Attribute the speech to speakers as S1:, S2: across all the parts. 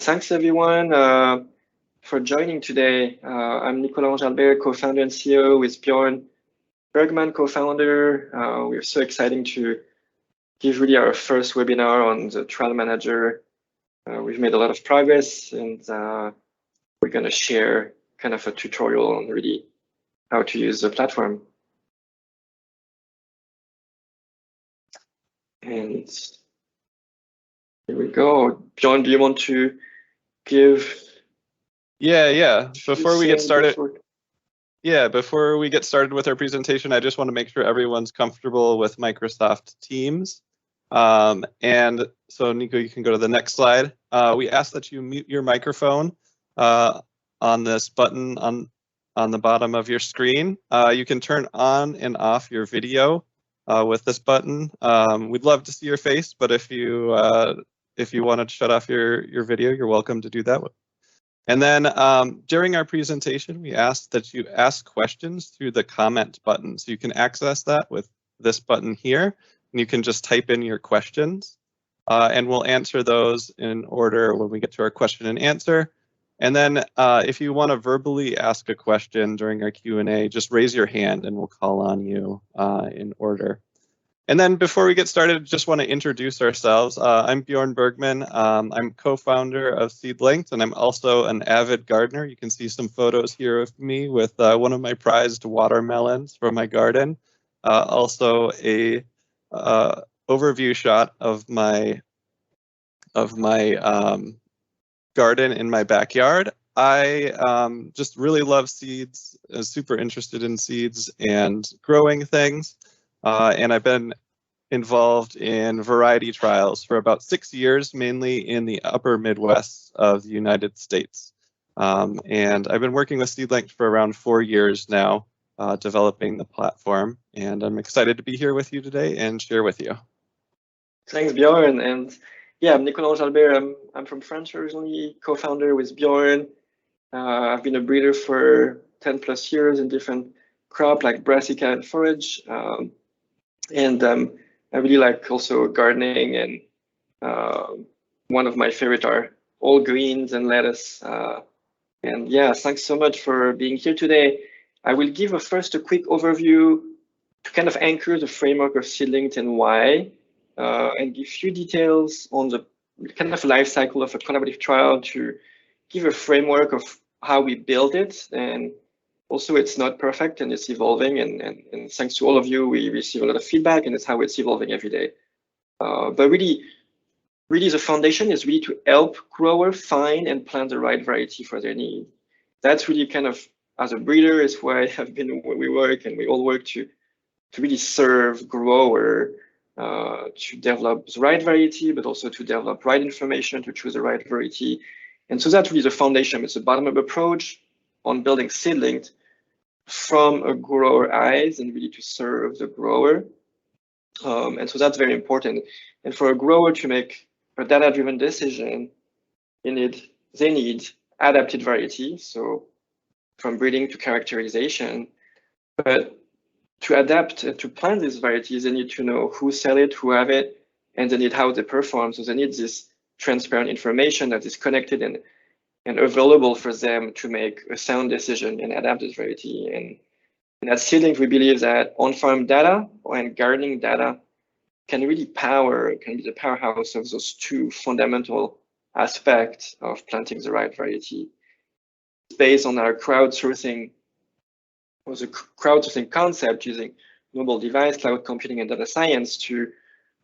S1: thanks everyone for joining today. I'm Nicolas Albert, co-founder and CEO with Bjorn Bergman, co-founder. We're so excited to give really our first webinar on the trial manager. We've made a lot of progress, and we're going to share kind of a tutorial on really how to use the platform. And here we go. Bjorn, do you want to give?
S2: Yeah. Before we get started with our presentation, I just want to make sure everyone's comfortable with Microsoft Teams. And so, Nico, you can go to the next slide. We ask that you mute your microphone on this button on the bottom of your screen. You can turn on and off your video with this button. We'd love to see your face, but if you want to shut off your video, you're welcome to do that. And then during our presentation, we ask that you ask questions through the comment button. So you can access that with this button here, and you can just type in your questions, and we'll answer those in order when we get to our question and answer. And then if you want to verbally ask a question during our Q&A, just raise your hand and we'll call on you in order. And then before we get started, just want to introduce ourselves. I'm Bjorn Bergman. I'm co-founder of SeedLinked, and I'm also an avid gardener. You can see some photos here of me with one of my prized watermelons from my garden. Also a overview shot of my garden in my backyard. I just really love seeds, super interested in seeds and growing things. And I've been involved in variety trials for about 6 years, mainly in the upper Midwest of the United States. And I've been working with SeedLinked for around 4 years now, developing the platform. And I'm excited to be here with you today and share with you.
S1: Thanks, Bjorn. And yeah, I'm Nicolas Albert. I'm from France originally, co-founder with Bjorn. I've been a breeder for 10+ years in different crops like brassica and forage. And I really like also gardening, and one of my favorite are all greens and lettuce. And yeah, thanks so much for being here today. I will give first a quick overview to kind of anchor the framework of SeedLinked and why, and give few details on the kind of life cycle of a collaborative trial to give a framework of how we build it. And also, it's not perfect and it's evolving, and thanks to all of you, we receive a lot of feedback, and it's how it's evolving every day. But really the foundation is really to help grower find and plant the right variety for their need. That's really kind of, as a breeder, is where we work, and we all work to really serve grower to develop the right variety, but also to develop right information to choose the right variety. And so that's really the foundation. It's a bottom-up approach on building SeedLinked from a grower eyes and really to serve the grower. And so that's very important. And for a grower to make a data-driven decision, they need adapted variety, so from breeding to characterization. But to adapt and to plant these varieties, they need to know who sell it, who have it, and they need how they perform. So they need this transparent information that is connected and available for them to make a sound decision and adapt this variety. And at SeedLinked, we believe that on-farm data and gardening data can be the powerhouse of those two fundamental aspects of planting the right variety. It's based on our crowdsourcing concept using mobile device, cloud computing, and data science to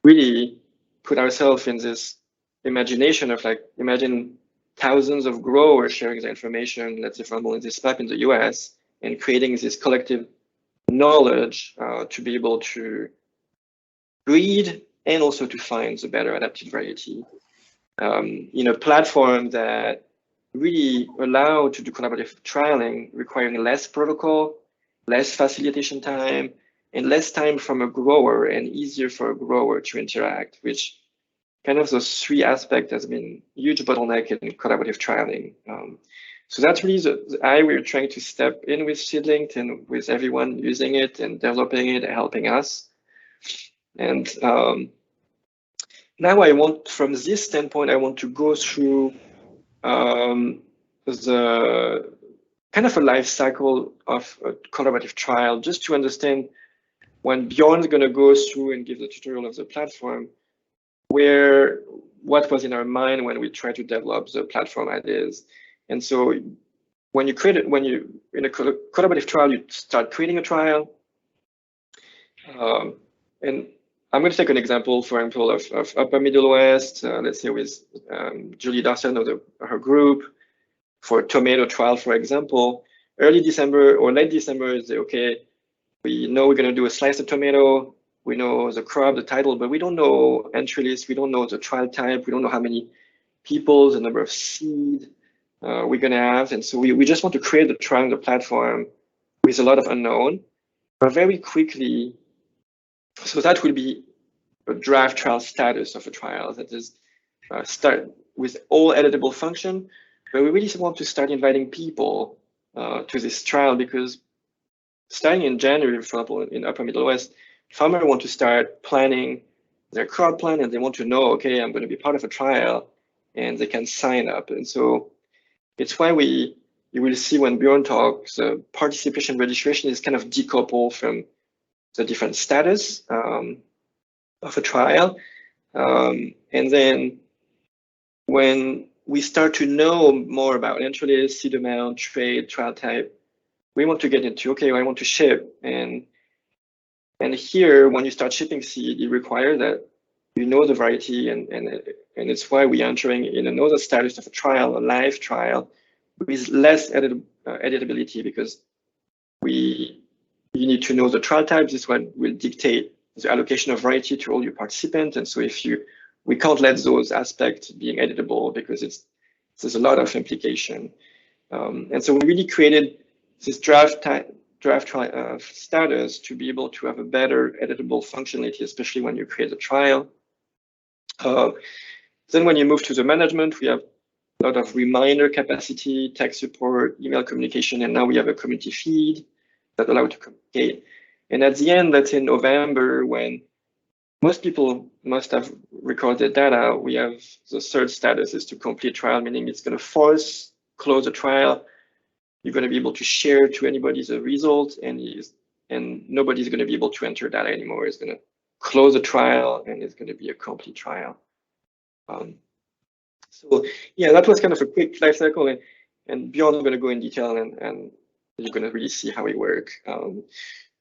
S1: really put ourselves in this imagination of, like, imagine thousands of growers sharing their information, let's say, for example, in this map in the US, and creating this collective knowledge to be able to breed and also to find the better adapted variety. In a platform that really allow to do collaborative trialing, requiring less protocol, less facilitation time, and less time from a grower, and easier for a grower to interact, which kind of those three aspects has been huge bottleneck in collaborative trialing. So that's really the eye we're trying to step in with SeedLinked and with everyone using it and developing it and helping us. And now from this standpoint, I want to go through the kind of a life cycle of a collaborative trial, just to understand when Bjorn's going to go through and give the tutorial of the platform, what was in our mind when we tried to develop the platform ideas. And so when you in a collaborative trial, you start creating a trial. And I'm going to take an example, for example, of Upper Middle West, let's say with Julie Dawson of her group, for tomato trial, for example. Early December or late December, is okay, we know we're going to do a slice of tomato, we know the crop, the title, but we don't know entry list, we don't know the trial type, we don't know how many people, the number of seed we're going to have. And so we just want to create the trial on the platform with a lot of unknown, but very quickly. So that will be a draft trial status of a trial, that is start with all editable function, but we really want to start inviting people to this trial, because starting in January, for example, in Upper Middle West, farmers want to start planning their crop plan, and they want to know, okay, I'm going to be part of a trial, and they can sign up. And so it's why you will see when Bjorn talks, participation registration is kind of decoupled from the different status of a trial. And then when we start to know more about entry list, seed amount, trade, trial type, we want to get into, okay, I want to ship. And here, when you start shipping seed, it requires that you know the variety, and it's why we're entering in another status of a trial, a live trial, with less editability, because you need to know the trial types. This one will dictate the allocation of variety to all your participants. And so we can't let those aspects being editable, because there's a lot of implication. And so we really created this draft trial status to be able to have a better editable functionality, especially when you create a trial. Then when you move to the management, we have a lot of reminder capacity, tech support, email communication, and now we have a community feed that allow to communicate. And at the end, that's in November, when most people must have recorded data, we have the third status is to complete trial, meaning it's going to close the trial. You're going to be able to share to anybody the result, and nobody's going to be able to enter data anymore. It's going to close the trial, and it's going to be a complete trial. So yeah, that was kind of a quick life cycle, and Bjorn is going to go in detail, and you're going to really see how it works.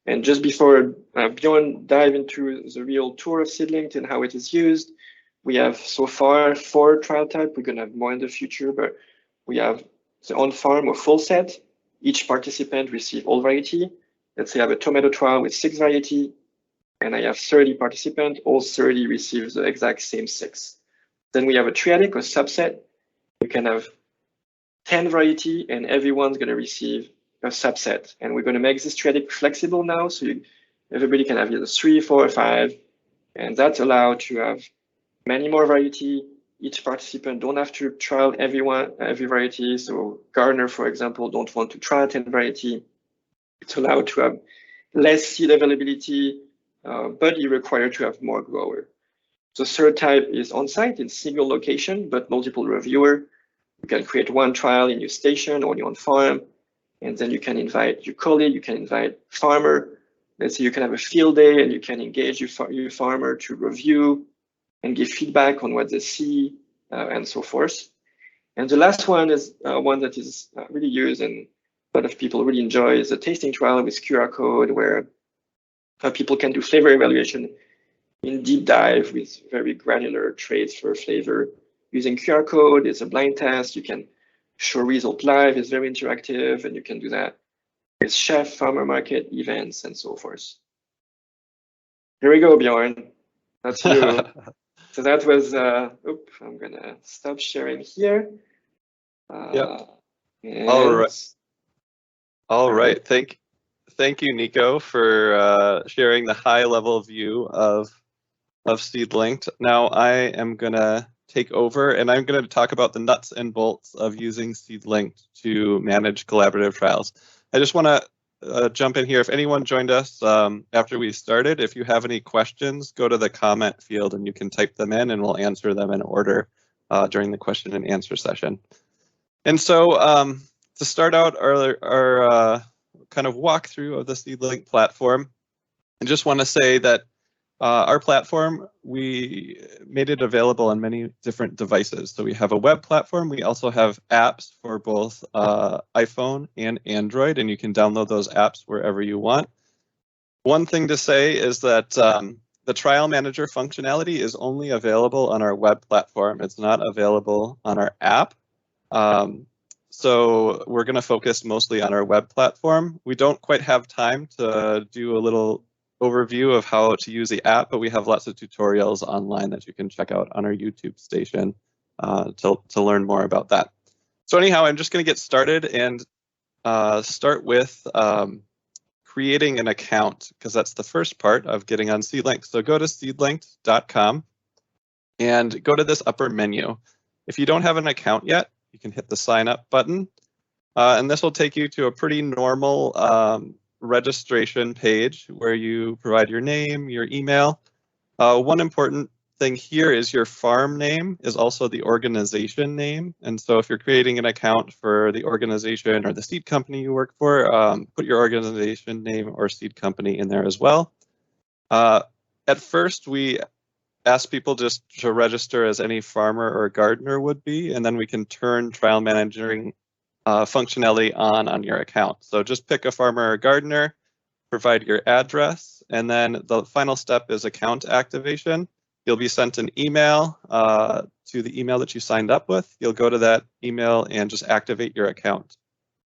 S1: And just before Bjorn dive into the real tour of SeedLinked and how it is used, we have so far 4 trial types. We're going to have more in the future, but we have the on-farm or full set. Each participant receives all variety. Let's say I have a tomato trial with 6 variety, and I have 30 participants. All 30 receive the exact same 6. Then we have a triadic or subset. You can have 10 variety, and everyone's going to receive a subset. And we're going to make this triadic flexible now, so everybody can have either 3, 4, or 5, and that's allowed to have many more variety. Each participant don't have to trial every variety. So gardener, for example, don't want to trial 10 variety. It's allowed to have less seed availability, but you require to have more grower. The third type is on-site in single location, but multiple reviewer. You can create one trial in your station or your own farm, and then you can invite your colleague, you can invite farmer. Let's say you can have a field day, and you can engage your farmer to review and give feedback on what they see, and so forth. And the last one is one that is really used and a lot of people really enjoy, is a tasting trial with QR code, where people can do flavor evaluation in deep dive with very granular traits for flavor using QR code. It's a blind test. You can show result live. It's very interactive, and you can do that with chef, farmer market, events, and so forth. Here we go, Bjorn. That's you. So that was, I'm gonna stop sharing here.
S2: Yep. All right. Thank you, Nico, for sharing the high level view of SeedLinked. Now I am gonna take over, and I'm gonna talk about the nuts and bolts of using SeedLinked to manage collaborative trials. I just want to jump in here. If anyone joined us after we started, if you have any questions, go to the comment field and you can type them in, and we'll answer them in order during the question and answer session. And so to start out our kind of walkthrough of the SeedLinked platform, I just want to say that our platform, we made it available on many different devices. So we have a web platform. We also have apps for both iPhone and Android, and you can download those apps wherever you want. One thing to say is that the trial manager functionality is only available on our web platform. It's not available on our app. So we're going to focus mostly on our web platform. We don't quite have time to do a little overview of how to use the app, but we have lots of tutorials online that you can check out on our YouTube station to learn more about that. So anyhow, I'm just going to get started and start with creating an account, because that's the first part of getting on SeedLinked. So go to seedlinked.com and go to this upper menu. If you don't have an account yet, you can hit the sign up button, and this will take you to a pretty normal registration page where you provide your name, your email. One important thing here is your farm name is also the organization name. And so if you're creating an account for the organization or the seed company you work for, put your organization name or seed company in there as well. At first, we ask people just to register as any farmer or gardener would be, and then we can turn trial managing functionality on your account. So just pick a farmer or gardener, provide your address, and then the final step is account activation. You'll be sent an email to the email that you signed up with. You'll go to that email and just activate your account.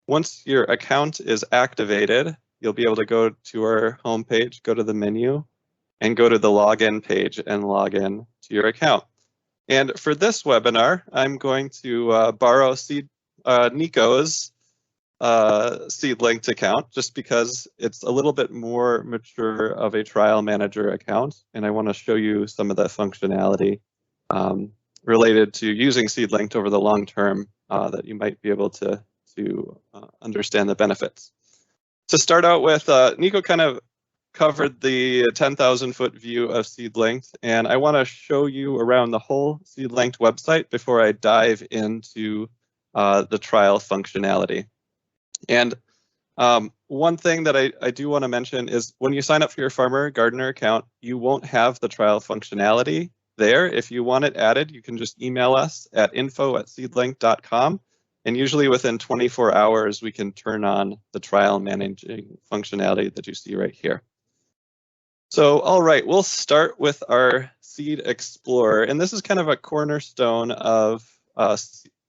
S2: Once your account is activated, you'll be able to go to our homepage, go to the menu, and go to the login page and log in to your account. And for this webinar, I'm going to borrow Nico's SeedLinked account, just because it's a little bit more mature of a trial manager account, and I want to show you some of the functionality related to using SeedLinked over the long term that you might be able to understand the benefits. To start out with, Nico kind of covered the 10,000-foot view of SeedLinked, and I want to show you around the whole SeedLinked website before I dive into the trial functionality. And one thing that I do want to mention is when you sign up for your farmer gardener account, you won't have the trial functionality there. If you want it added, you can just email us at info@seedlinked.com. And usually within 24 hours, we can turn on the trial managing functionality that you see right here. So, all right, we'll start with our Seed Explorer. And this is kind of a cornerstone of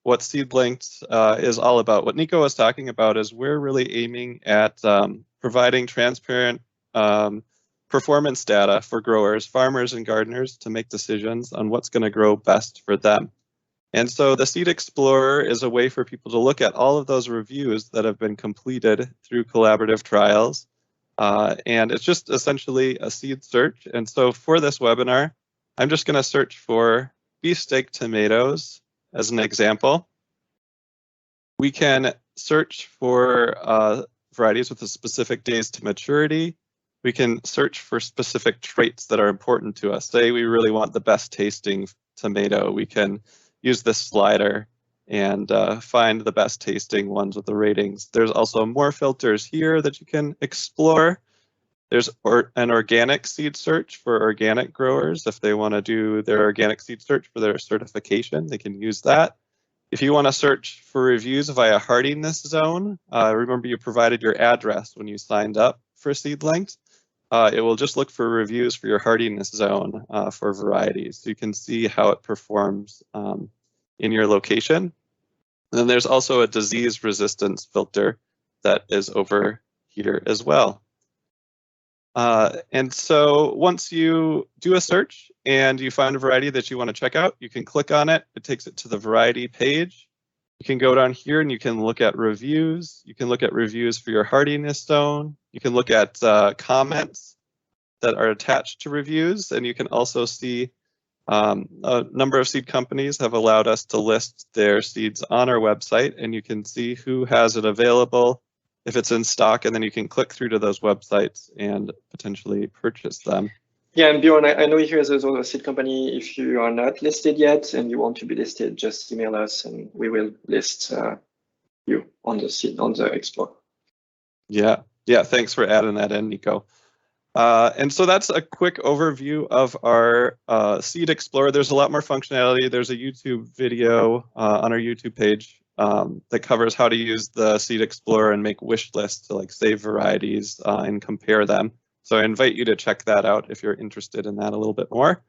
S2: what SeedLinked is all about. What Nico was talking about is we're really aiming at providing transparent performance data for growers, farmers, and gardeners to make decisions on what's going to grow best for them. And so the Seed Explorer is a way for people to look at all of those reviews that have been completed through collaborative trials. And it's just essentially a seed search. And so for this webinar, I'm just going to search for beefsteak tomatoes as an example. We can search for varieties with a specific days to maturity. We can search for specific traits that are important to us. Say we really want the best tasting tomato. We can use this slider and find the best tasting ones with the ratings. There's also more filters here that you can explore. There's an organic seed search for organic growers. If they want to do their organic seed search for their certification, they can use that. If you want to search for reviews via hardiness zone, remember you provided your address when you signed up for SeedLinked. It will just look for reviews for your hardiness zone for varieties. So you can see how it performs in your location. And then there's also a disease resistance filter that is over here as well. And so once you do a search and you find a variety that you want to check out, you can click on it. It takes it to the variety page. You can go down here and you can look at reviews. You can look at reviews for your hardiness zone. You can look at comments that are attached to reviews. And you can also see a number of seed companies have allowed us to list their seeds on our website, and you can see who has it available, if it's in stock, and then you can click through to those websites and potentially purchase them.
S1: Yeah, and Bjorn, I know here there's also a seed company. If you are not listed yet and you want to be listed, just email us and we will list you on the seed, on the Explore.
S2: Yeah, thanks for adding that in, Nico. And so that's a quick overview of our Seed Explorer. There's a lot more functionality. There's a YouTube video on our YouTube page that covers how to use the Seed Explorer and make wish lists to like save varieties and compare them. So I invite you to check that out if you're interested in that a little bit more.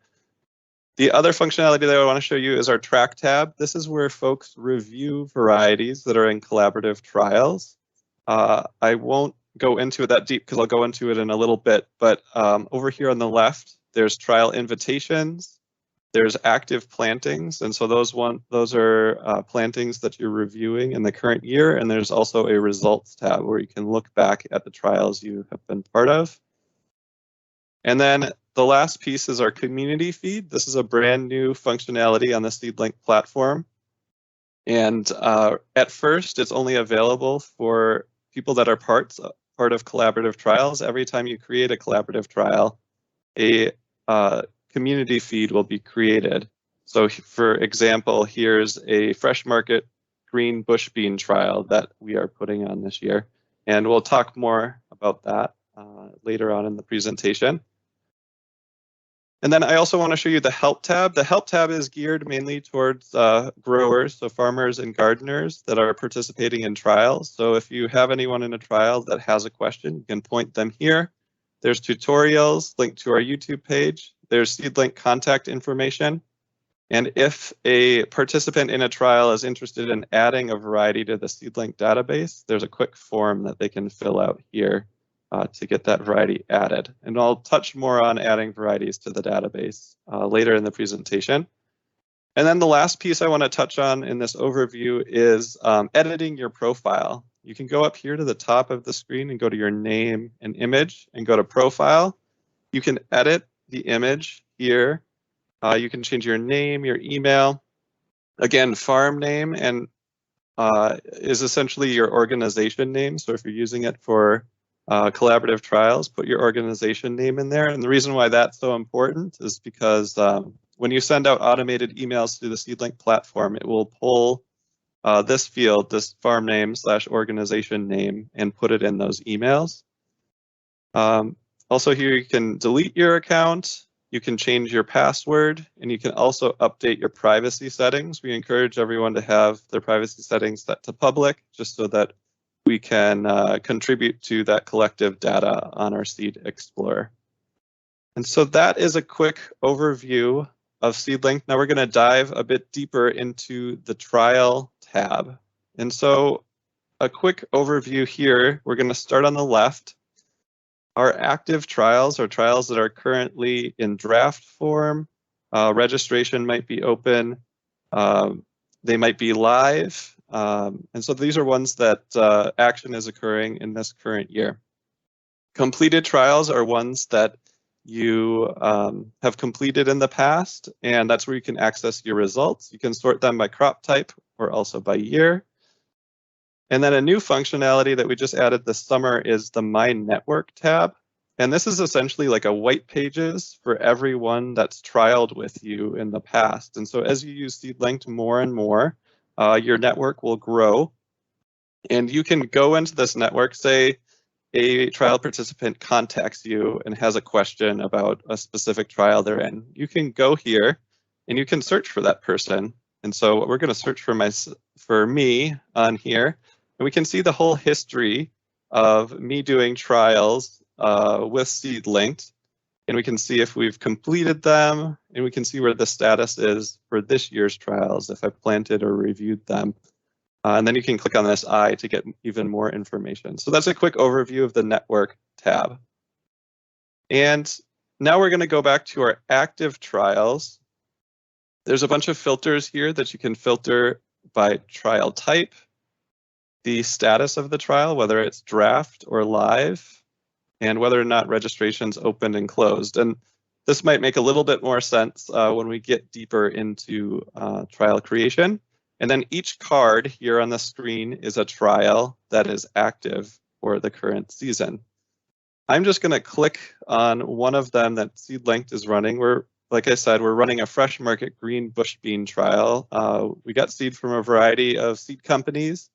S2: The other functionality that I want to show you is our track tab. This is where folks review varieties that are in collaborative trials. I won't go into it that deep because I'll go into it in a little bit, but over here on the left, there's trial invitations, there's active plantings, and so those are plantings that you're reviewing in the current year, and there's also a results tab where you can look back at the trials you have been part of. And then the last piece is our community feed. This is a brand new functionality on the SeedLinked platform. And at first, it's only available for people that are part of collaborative trials. Every time you create a collaborative trial, a community feed will be created. So for example, here's a fresh market green bush bean trial that we are putting on this year. And we'll talk more about that later on in the presentation. And then I also want to show you the Help tab. The Help tab is geared mainly towards growers, so farmers and gardeners that are participating in trials. So if you have anyone in a trial that has a question, you can point them here. There's tutorials linked to our YouTube page. There's SeedLinked contact information. And if a participant in a trial is interested in adding a variety to the SeedLinked database, there's a quick form that they can fill out here to get that variety added. And I'll touch more on adding varieties to the database later in the presentation. And then the last piece I want to touch on in this overview is editing your profile. You can go up here to the top of the screen and go to your name and image and go to profile. You can edit the image here. You can change your name, your email. Again, farm name and is essentially your organization name. So if you're using it for collaborative trials, put your organization name in there. And the reason why that's so important is because when you send out automated emails through the SeedLinked platform, it will pull this field, this farm name / organization name, and put it in those emails. Also here, you can delete your account, you can change your password, and you can also update your privacy settings. We encourage everyone to have their privacy settings set to public, just so that we can contribute to that collective data on our Seed Explorer. And so that is a quick overview of SeedLinked. Now we're going to dive a bit deeper into the trial tab. And so a quick overview here, we're going to start on the left. Our active trials are trials that are currently in draft form. Registration might be open. They might be live. And so these are ones that action is occurring in this current year. Completed trials are ones that you have completed in the past, and that's where you can access your results. You can sort them by crop type or also by year. And then a new functionality that we just added this summer is the My Network tab. And this is essentially like a white pages for everyone that's trialed with you in the past. And so as you use SeedLinked more and more, your network will grow. And you can go into this network, say a trial participant contacts you and has a question about a specific trial they're in. You can go here and you can search for that person. And so what we're going to search for me on here, and we can see the whole history of me doing trials with SeedLinked. And we can see if we've completed them, and we can see where the status is for this year's trials, if I've planted or reviewed them. And then you can click on this eye to get even more information. So that's a quick overview of the network tab. And now we're going to go back to our active trials. There's a bunch of filters here that you can filter by trial type, the status of the trial, whether it's draft or live, and whether or not registration's opened and closed. And this might make a little bit more sense when we get deeper into trial creation. And then each card here on the screen is a trial that is active for the current season. I'm just going to click on one of them that SeedLinked is running. Like I said, we're running a fresh market green bush bean trial. We got seed from a variety of seed companies,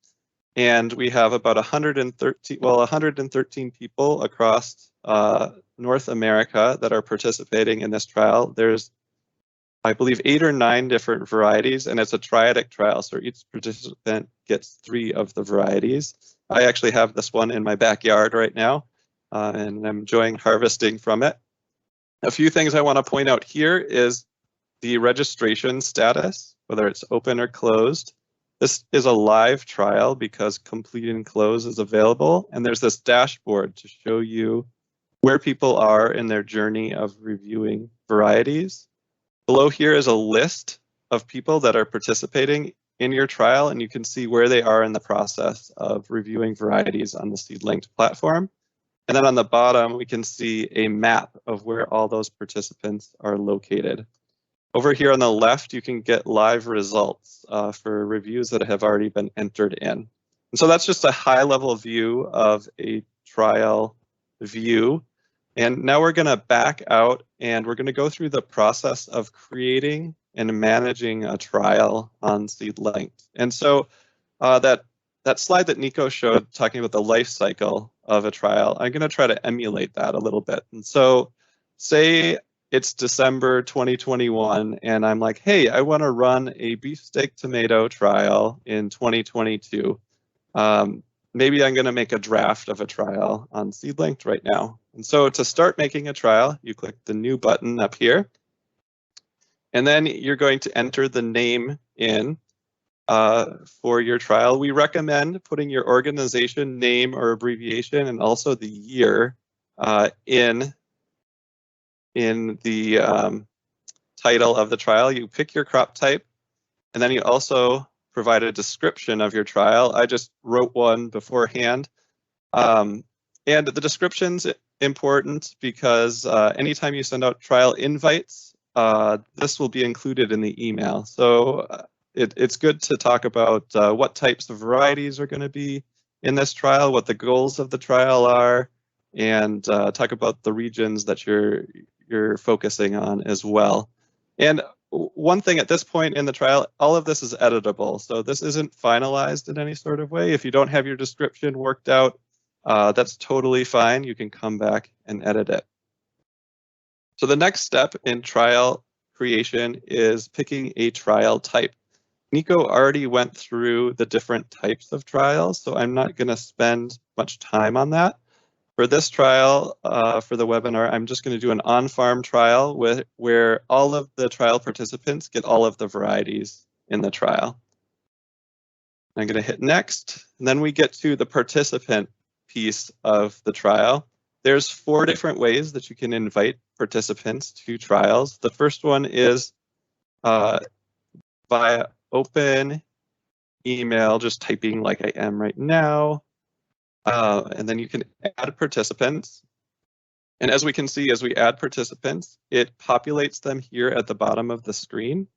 S2: and we have about 113 people across North America that are participating in this trial. There's, I believe, 8 or 9 different varieties, and it's a triadic trial, so each participant gets 3 of the varieties. I actually have this one in my backyard right now, and I'm enjoying harvesting from it. A few things I want to point out here is the registration status, whether it's open or closed. This is a live trial because complete and close is available, and there's this dashboard to show you where people are in their journey of reviewing varieties. Below here is a list of people that are participating in your trial, and you can see where they are in the process of reviewing varieties on the SeedLinked platform. And then on the bottom, we can see a map of where all those participants are located. Over here on the left, you can get live results for reviews that have already been entered in. And so that's just a high-level view of a trial view. And now we're going to back out and we're going to go through the process of creating and managing a trial on SeedLinked. And so that slide that Nico showed talking about the life cycle of a trial, I'm going to try to emulate that a little bit. And so say it's December 2021 and I'm like, hey, I want to run a beefsteak tomato trial in 2022. Maybe I'm going to make a draft of a trial on SeedLinked right now. And so to start making a trial, you click the new button up here. And then you're going to enter the name in for your trial. We recommend putting your organization name or abbreviation and also the year in the title of the trial. You pick your crop type, and then you also provide a description of your trial. I just wrote one beforehand. And the description's important because anytime you send out trial invites, this will be included in the email. So it's good to talk about what types of varieties are going to be in this trial, what the goals of the trial are, and talk about the regions that you're focusing on as well. And one thing at this point in the trial, all of this is editable. So this isn't finalized in any sort of way. If you don't have your description worked out, that's totally fine. You can come back and edit it. So the next step in trial creation is picking a trial type. Nico already went through the different types of trials, so I'm not going to spend much time on that. For this trial, for the webinar, I'm just going to do an on-farm trial where all of the trial participants get all of the varieties in the trial. I'm going to hit next, and then we get to the participant piece of the trial. There's 4 different ways that you can invite participants to trials. The first one is via open email, just typing like I am right now. And then you can add participants. And as we can see, as we add participants, it populates them here at the bottom of the screen.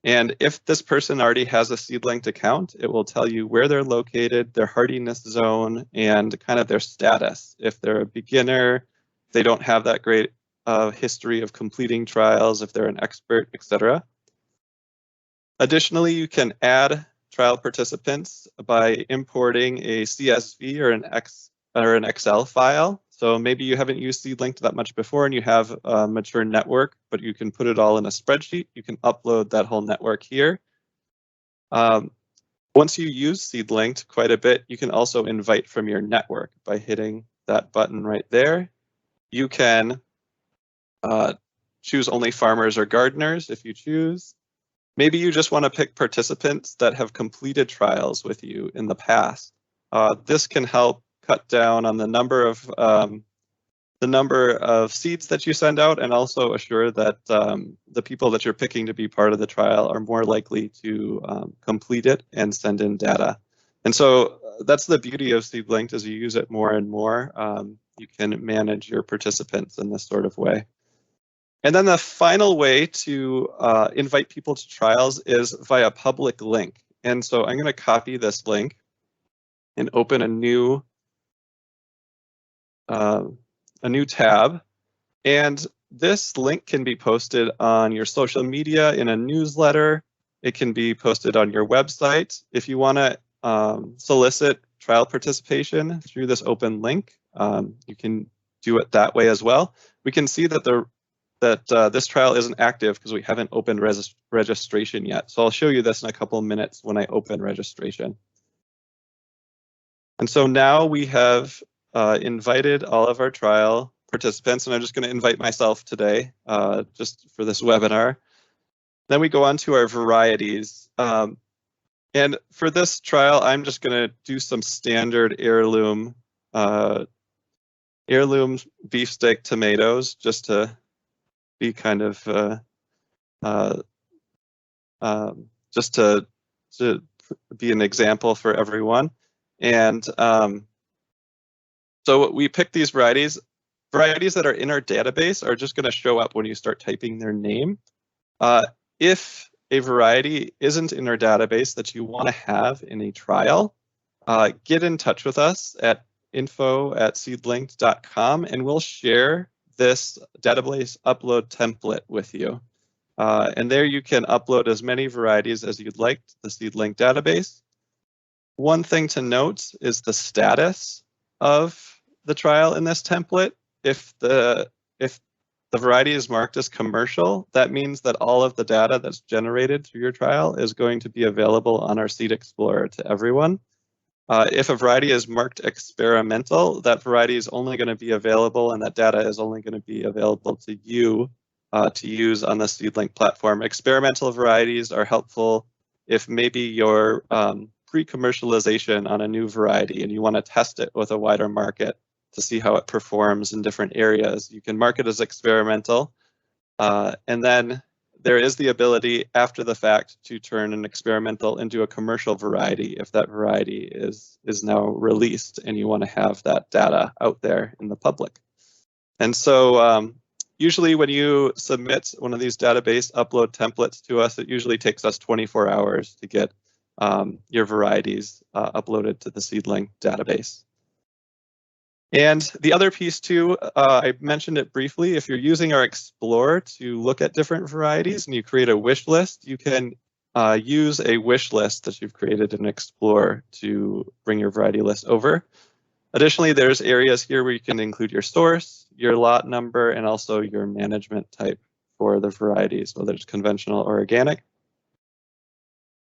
S2: And if this person already has a SeedLinked account, it will tell you where they're located, their hardiness zone, and kind of their status. If they're a beginner, they don't have that great history of completing trials, if they're an expert, etc. Additionally, you can add trial participants by importing a CSV or an Excel file. So maybe you haven't used SeedLinked that much before and you have a mature network, but you can put it all in a spreadsheet. You can upload that whole network here. Once you use SeedLinked quite a bit, you can also invite from your network by hitting that button right there. You can choose only farmers or gardeners if you choose. Maybe you just want to pick participants that have completed trials with you in the past. This can help cut down on the number of seeds that you send out, and also assure that the people that you're picking to be part of the trial are more likely to complete it and send in data. And so that's the beauty of SeedLinked. As you use it more and more, you can manage your participants in this sort of way. And then the final way to invite people to trials is via public link. And so I'm going to copy this link and open a new a new tab, and this link can be posted on your social media in a newsletter. It can be posted on your website. If you want to solicit trial participation through this open link, you can do it that way as well. We can see that this trial isn't active because we haven't opened registration yet. So I'll show you this in a couple of minutes when I open registration. And so now we have invited all of our trial participants, and I'm just going to invite myself today just for this webinar. Then we go on to our varieties. And for this trial, I'm just going to do some standard heirloom beefsteak tomatoes, just to be kind of just to be an example for everyone. And so we pick these varieties. Varieties that are in our database are just going to show up when you start typing their name. If a variety isn't in our database that you want to have in a trial, get in touch with us at info@seedlinked.com, and we'll share this database upload template with you. And there you can upload as many varieties as you'd like to the SeedLinked database. One thing to note is the status of the trial in this template. If the variety is marked as commercial, that means that all of the data that's generated through your trial is going to be available on our Seed Explorer to everyone. If a variety is marked experimental, that variety is only going to be available, and that data is only going to be available to you to use on the SeedLinked platform. Experimental varieties are helpful if maybe you're pre-commercialization on a new variety and you want to test it with a wider market to see how it performs in different areas. You can mark it as experimental, and then there is the ability after the fact to turn an experimental into a commercial variety if that variety is now released and you want to have that data out there in the public. And so usually when you submit one of these database upload templates to us, it usually takes us 24 hours to get your varieties uploaded to the SeedLinked database. And the other piece too, I mentioned it briefly, if you're using our Explorer to look at different varieties and you create a wish list, you can use a wish list that you've created in Explorer to bring your variety list over. Additionally, there's areas here where you can include your source, your lot number, and also your management type for the varieties, whether it's conventional or organic.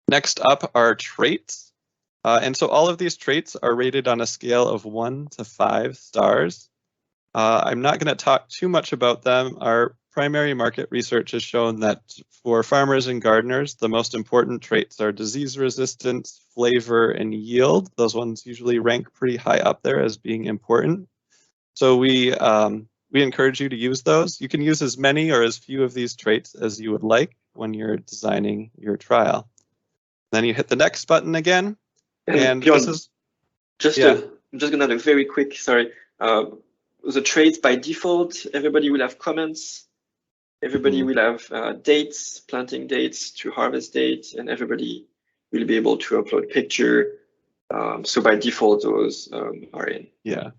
S2: Next up are traits. And so all of these traits are rated on a scale of 1 to 5 stars. I'm not going to talk too much about them. Our primary market research has shown that for farmers and gardeners, the most important traits are disease resistance, flavor, and yield. Those ones usually rank pretty high up there as being important. So we encourage you to use those. You can use as many or as few of these traits as you would like when you're designing your trial. Then you hit the next button again. And
S1: Bjorn,
S2: this is
S1: I'm just gonna have a very quick, sorry. The traits by default, everybody will have comments. Everybody will have dates, planting dates to harvest date, and everybody will be able to upload picture. So by default, those are in.
S2: Yeah,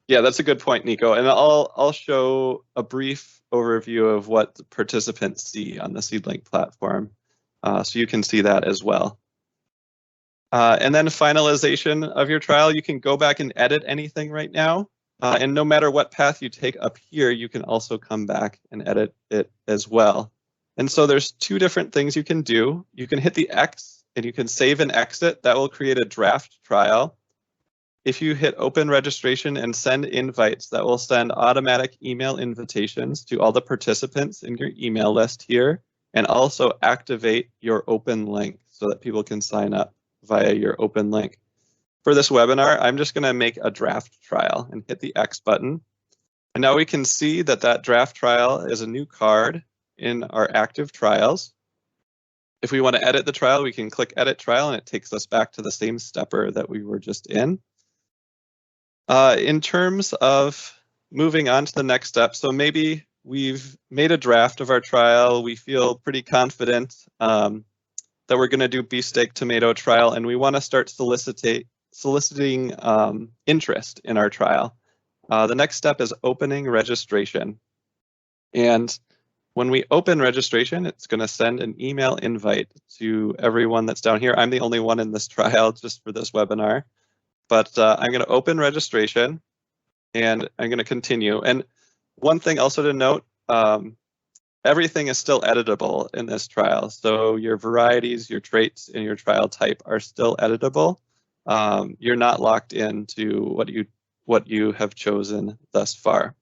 S2: that's a good point, Nico. And I'll show a brief overview of what the participants see on the SeedLinked platform, so you can see that as well. And then finalization of your trial, you can go back and edit anything right now. And no matter what path you take up here, you can also come back and edit it as well. And so there's two different things you can do. You can hit the X and you can save and exit. That will create a draft trial. If you hit open registration and send invites, that will send automatic email invitations to all the participants in your email list here, and also activate your open link so that people can sign up via your open link. For this webinar, I'm just going to make a draft trial and hit the X button. And now we can see that that draft trial is a new card in our active trials. If we want to edit the trial, we can click Edit Trial, and it takes us back to the same stepper that we were just in. In terms of moving on to the next step, so maybe we've made a draft of our trial. We feel pretty confident that we're going to do beefsteak tomato trial, and we want to start soliciting interest in our trial. The next step is opening registration. And when we open registration, it's going to send an email invite to everyone that's down here. I'm the only one in this trial just for this webinar, but I'm going to open registration and I'm going to continue. And one thing also to note, everything is still editable in this trial. So your varieties, your traits, and your trial type are still editable. You're not locked into what you have chosen thus far.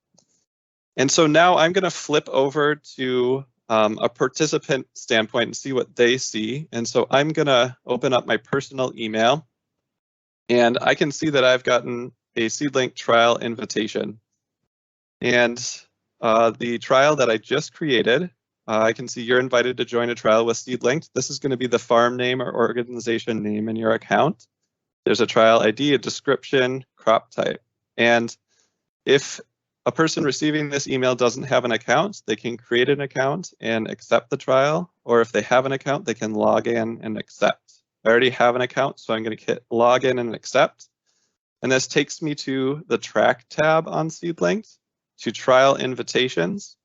S2: And so now I'm going to flip over to a participant standpoint and see what they see. And so I'm going to open up my personal email, and I can see that I've gotten a SeedLinked trial invitation. And the trial that I just created, I can see you're invited to join a trial with SeedLinked. This is going to be the farm name or organization name in your account. There's a trial ID, a description, crop type. And if a person receiving this email doesn't have an account, they can create an account and accept the trial. Or if they have an account, they can log in and accept. I already have an account, so I'm going to hit log in and accept. And this takes me to the track tab on SeedLinked, to trial invitations,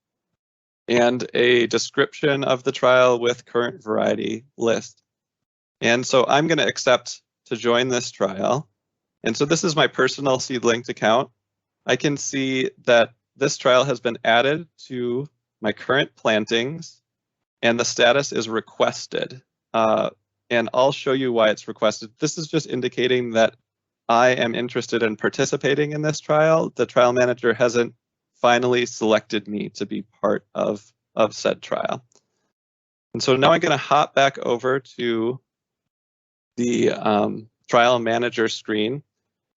S2: and a description of the trial with current variety list. And so I'm going to accept to join this trial. And so this is my personal SeedLinked account. I can see that this trial has been added to my current plantings, and the status is requested. And I'll show you why it's requested. This is just indicating that I am interested in participating in this trial. The trial manager hasn't finally selected me to be part of said trial. And so now I'm going to hop back over to the trial manager screen.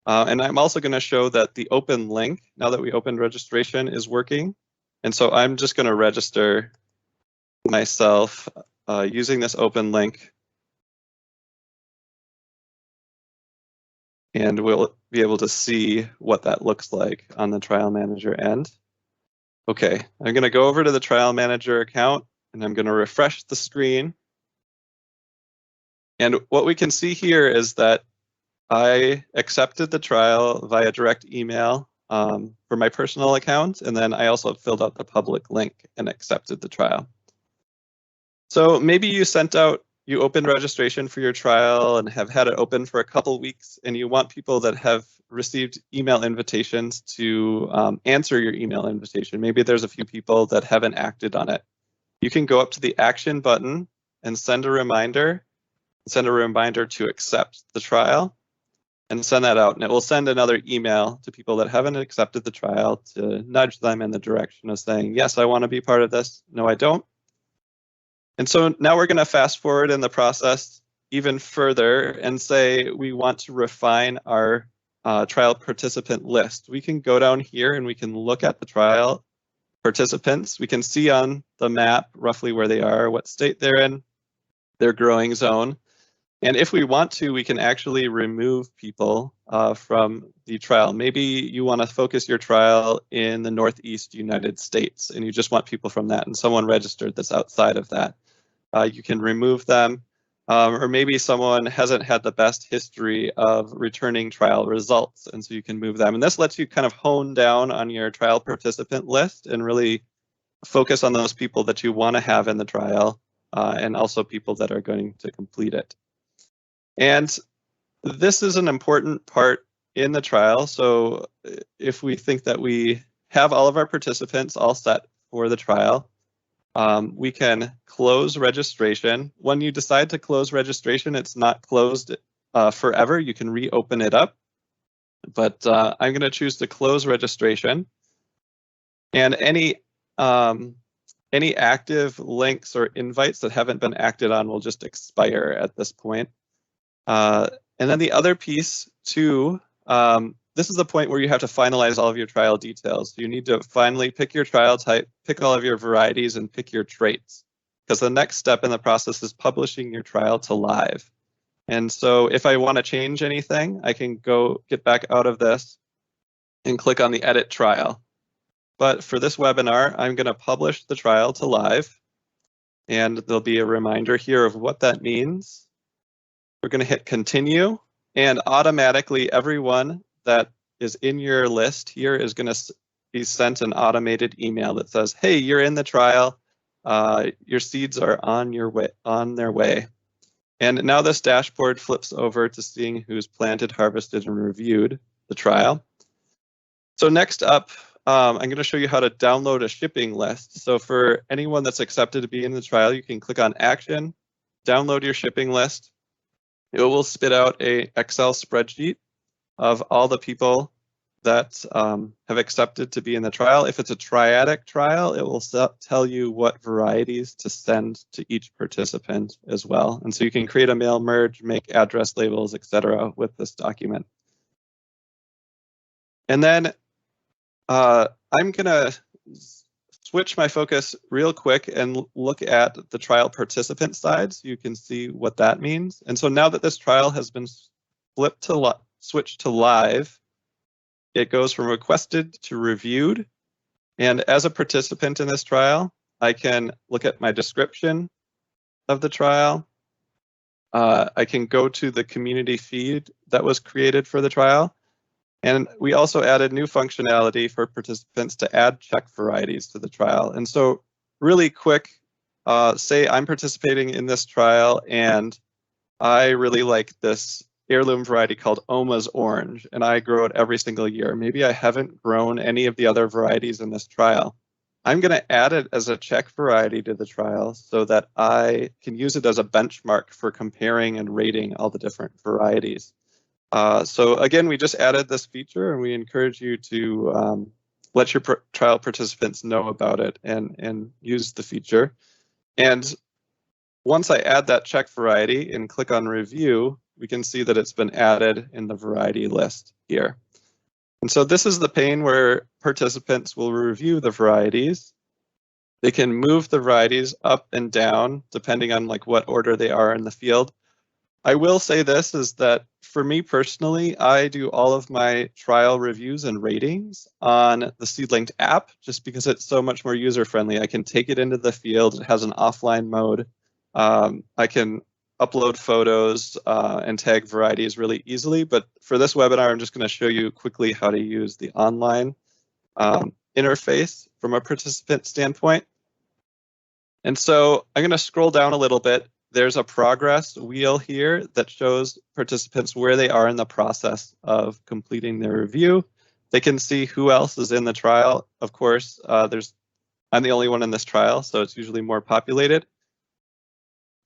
S2: And I'm also going to show that the open link, now that we opened registration, is working. And so I'm just going to register myself using this open link. And we'll be able to see what that looks like on the trial manager end. Okay, I'm going to go over to the trial manager account and I'm going to refresh the screen. And what we can see here is that I accepted the trial via direct email for my personal account, and then I also filled out the public link and accepted the trial. So maybe you opened registration for your trial and have had it open for a couple weeks, and you want people that have received email invitations to answer your email invitation. Maybe there's a few people that haven't acted on it. You can go up to the action button and send a reminder to accept the trial, and send that out, and it will send another email to people that haven't accepted the trial to nudge them in the direction of saying, yes, I want to be part of this. No, I don't. And so now we're going to fast forward in the process even further and say we want to refine our trial participant list. We can go down here and we can look at the trial participants. We can see on the map roughly where they are, what state they're in, their growing zone. And if we want to, we can actually remove people from the trial. Maybe you want to focus your trial in the Northeast United States and you just want people from that, and someone registered that's outside of that. You can remove them, or maybe someone hasn't had the best history of returning trial results, and so you can move them. And this lets you kind of hone down on your trial participant list and really focus on those people that you want to have in the trial, and also people that are going to complete it. And this is an important part in the trial. So if we think that we have all of our participants all set for the trial, we can close registration. When you decide to close registration, it's not closed forever. You can reopen it up. But I'm going to choose to close registration. And any active links or invites that haven't been acted on will just expire at this point. And then the other piece too, this is the point where you have to finalize all of your trial details. You need to finally pick your trial type, pick all of your varieties, and pick your traits. Because the next step in the process is publishing your trial to live. And so if I want to change anything, I can go get back out of this and click on the edit trial. But for this webinar, I'm going to publish the trial to live. And there'll be a reminder here of what that means. We're going to hit continue, and automatically everyone that is in your list here is going to be sent an automated email that says, hey, you're in the trial. Your seeds are on their way. And now this dashboard flips over to seeing who's planted, harvested, and reviewed the trial. So next up, I'm going to show you how to download a shipping list. So for anyone that's accepted to be in the trial, you can click on Action, download your shipping list. It will spit out a Excel spreadsheet of all the people that have accepted to be in the trial. If it's a triadic trial, it will tell you what varieties to send to each participant as well. And so you can create a mail merge, make address labels, etc. with this document. And then I'm going to switch my focus real quick and look at the trial participant side so you can see what that means. And so now that this trial has been switched to live, it goes from requested to reviewed. And as a participant in this trial, I can look at my description of the trial. I can go to the community feed that was created for the trial. And we also added new functionality for participants to add check varieties to the trial. And so really quick, say I'm participating in this trial and I really like this heirloom variety called Oma's Orange, and I grow it every single year. Maybe I haven't grown any of the other varieties in this trial. I'm going to add it as a check variety to the trial so that I can use it as a benchmark for comparing and rating all the different varieties. So again, we just added this feature and we encourage you to let your trial participants know about it and use the feature. And once I add that check variety and click on review, we can see that it's been added in the variety list here. And so this is the pane where participants will review the varieties. They can move the varieties up and down depending on like what order they are in the field. I will say this is that for me personally, I do all of my trial reviews and ratings on the SeedLinked app just because it's so much more user friendly. I can take it into the field. It has an offline mode. I can upload photos and tag varieties really easily. But for this webinar, I'm just going to show you quickly how to use the online interface from a participant standpoint. And so I'm going to scroll down a little bit. There's a progress wheel here that shows participants where they are in the process of completing their review. They can see who else is in the trial. Of course, I'm the only one in this trial, so it's usually more populated.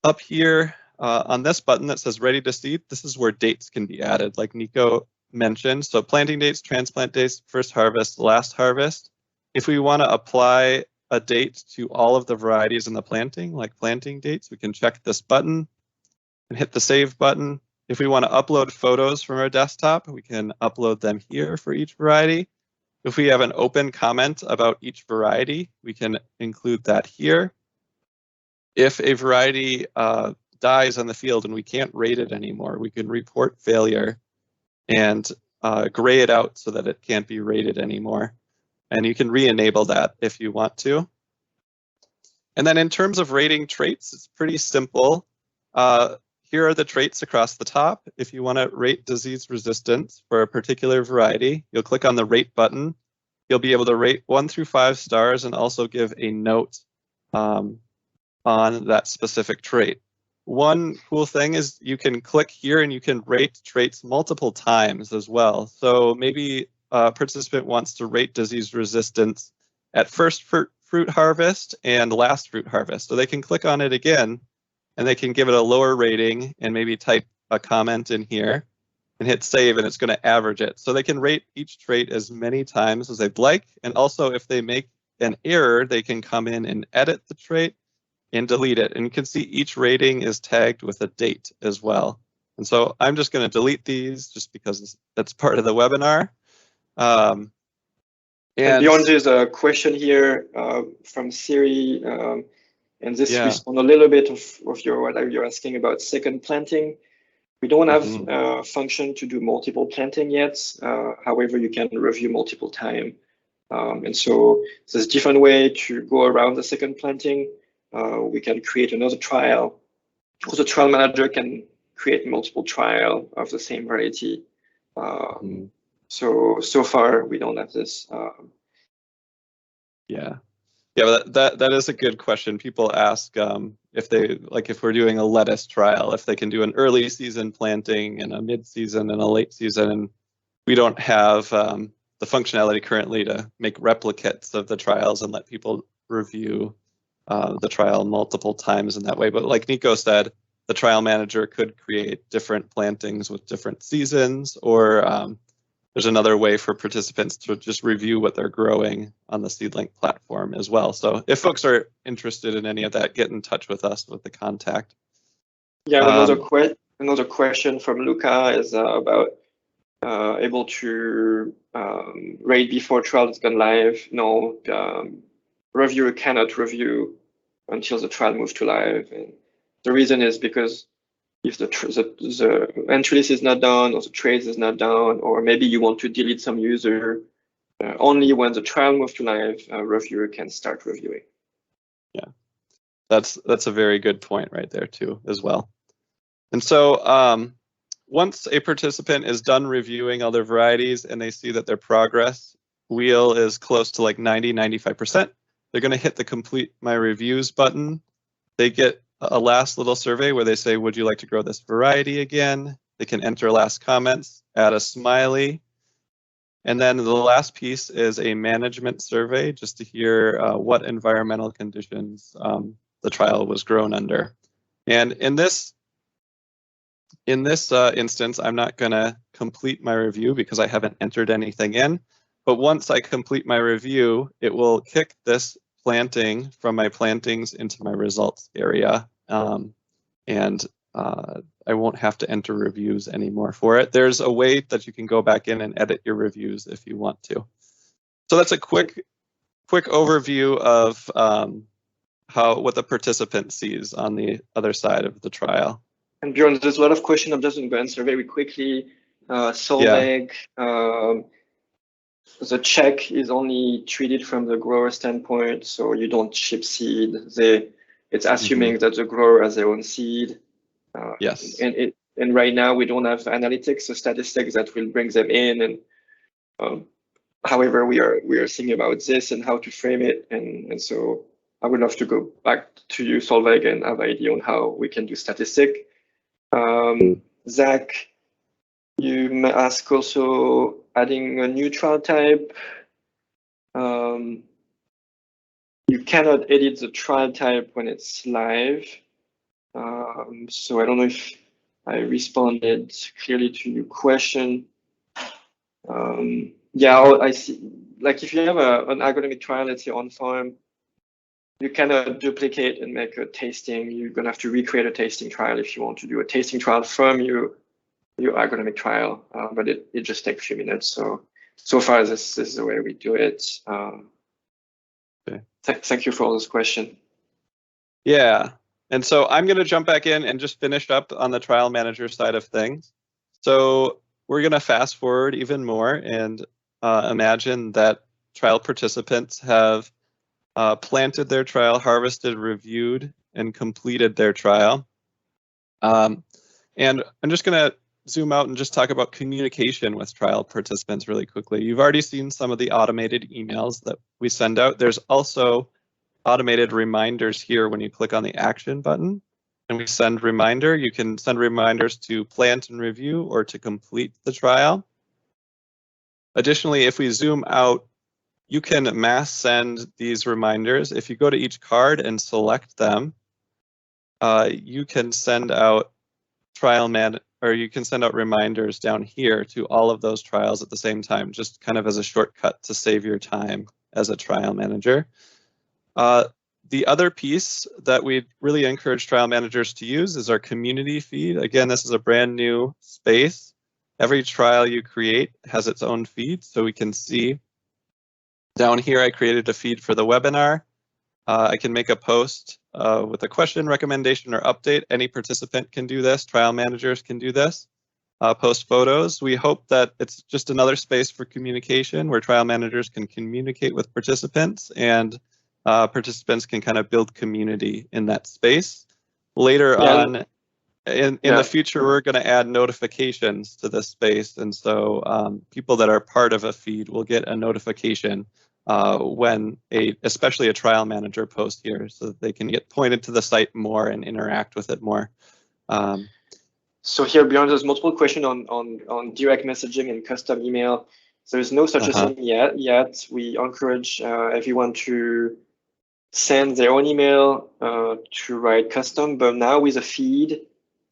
S2: Up here on this button that says ready to seed, this is where dates can be added, like Nico mentioned. So planting dates, transplant dates, first harvest, last harvest. If we want to apply a date to all of the varieties in the planting, like planting dates, we can check this button and hit the save button. If we want to upload photos from our desktop, we can upload them here for each variety. If we have an open comment about each variety, we can include that here. If a variety dies on the field and we can't rate it anymore, we can report failure and gray it out so that it can't be rated anymore. And you can re-enable that if you want to. And then in terms of rating traits, it's pretty simple. Here are the traits across the top. If you want to rate disease resistance for a particular variety, you'll click on the rate button. You'll be able to rate 1 through 5 stars and also give a note on that specific trait. One cool thing is you can click here and you can rate traits multiple times as well. So maybe a participant wants to rate disease resistance at first fruit harvest and last fruit harvest. So they can click on it again and they can give it a lower rating and maybe type a comment in here and hit save, and it's going to average it. So they can rate each trait as many times as they'd like. And also if they make an error, they can come in and edit the trait and delete it. And you can see each rating is tagged with a date as well. And so I'm just going to delete these just because that's part of the webinar. And
S1: beyond, there's a question here from Siri, and this responds a little bit of what you're asking about second planting. We don't have a function to do multiple planting yet. However, you can review multiple times. And so there's a different way to go around the second planting. We can create another trial, or the trial manager can create multiple trials of the same variety. So far we don't have this.
S2: Yeah, but that is a good question. People ask if we're doing a lettuce trial, if they can do an early season planting and a mid-season and a late season, and we don't have the functionality currently to make replicates of the trials and let people review the trial multiple times in that way. But like Nico said, the trial manager could create different plantings with different seasons, or there's another way for participants to just review what they're growing on the SeedLinked platform as well. So if folks are interested in any of that, get in touch with us with the contact.
S1: Yeah, another question from Luca is about able to rate before trial has gone live. No, reviewer cannot review until the trial moves to live. And the reason is because if the entry list is not done, or the trace is not done, or maybe you want to delete some user, only when the trial moves to live, a reviewer can start reviewing.
S2: Yeah, that's a very good point right there too, as well. And so once a participant is done reviewing other varieties and they see that their progress wheel is close to like 90-95%, they're going to hit the complete my reviews button. They get a last little survey where they say, would you like to grow this variety again? They can enter last comments, add a smiley. And then the last piece is a management survey just to hear what environmental conditions the trial was grown under. And in this instance, I'm not going to complete my review because I haven't entered anything in. But once I complete my review, it will kick this planting from my plantings into my results area. And I won't have to enter reviews anymore for it. There's a way that you can go back in and edit your reviews if you want to. So that's a quick overview of what the participant sees on the other side of the trial.
S1: And Bjorn, there's a lot of questions. I'm just going to answer very quickly. Solveig, the check is only treated from the grower standpoint, so you don't ship seed. It's assuming that the grower has their own seed.
S2: Yes.
S1: And right now we don't have analytics or statistics that will bring them in. And however, we are thinking about this and how to frame it. And so I would love to go back to you, Solveig, and have an idea on how we can do statistic. Zach, you ask also adding a new trial type. You cannot edit the trial type when it's live. So I don't know if I responded clearly to your question. Yeah, I see. Like if you have an agronomic trial, let's say on farm, you cannot duplicate and make a tasting. You're gonna have to recreate a tasting trial if you want to do a tasting trial from your agronomic trial, but it just takes a few minutes. So far, this is the way we do it. Okay. Thank you for all this question.
S2: Yeah, and so I'm going to jump back in and just finish up on the trial manager side of things. So we're going to fast forward even more and imagine that trial participants have planted their trial, harvested, reviewed, and completed their trial. And I'm just going to zoom out and just talk about communication with trial participants really quickly. You've already seen some of the automated emails that we send out. There's also automated reminders here when you click on the action button and we send reminder. You can send reminders to plant and review or to complete the trial. Additionally, if we zoom out, you can mass send these reminders. If you go to each card and select them, you can send out you can send out reminders down here to all of those trials at the same time, just kind of as a shortcut to save your time as a trial manager. The other piece that we really encourage trial managers to use is our community feed. Again, this is a brand new space. Every trial you create has its own feed, so we can see down here I created a feed for the webinar. I can make a post with a question, recommendation, or update. Any participant can do this. Trial managers can do this. Post photos. We hope that it's just another space for communication where trial managers can communicate with participants and participants can kind of build community in that space. Later on, in the future, we're going to add notifications to this space. And so people that are part of a feed will get a notification when especially a trial manager posts here, so that they can get pointed to the site more and interact with it more.
S1: So here, Bjorn, there's multiple questions on direct messaging and custom email. So there's no such a thing yet. We encourage everyone to send their own email to write custom, but now with a feed,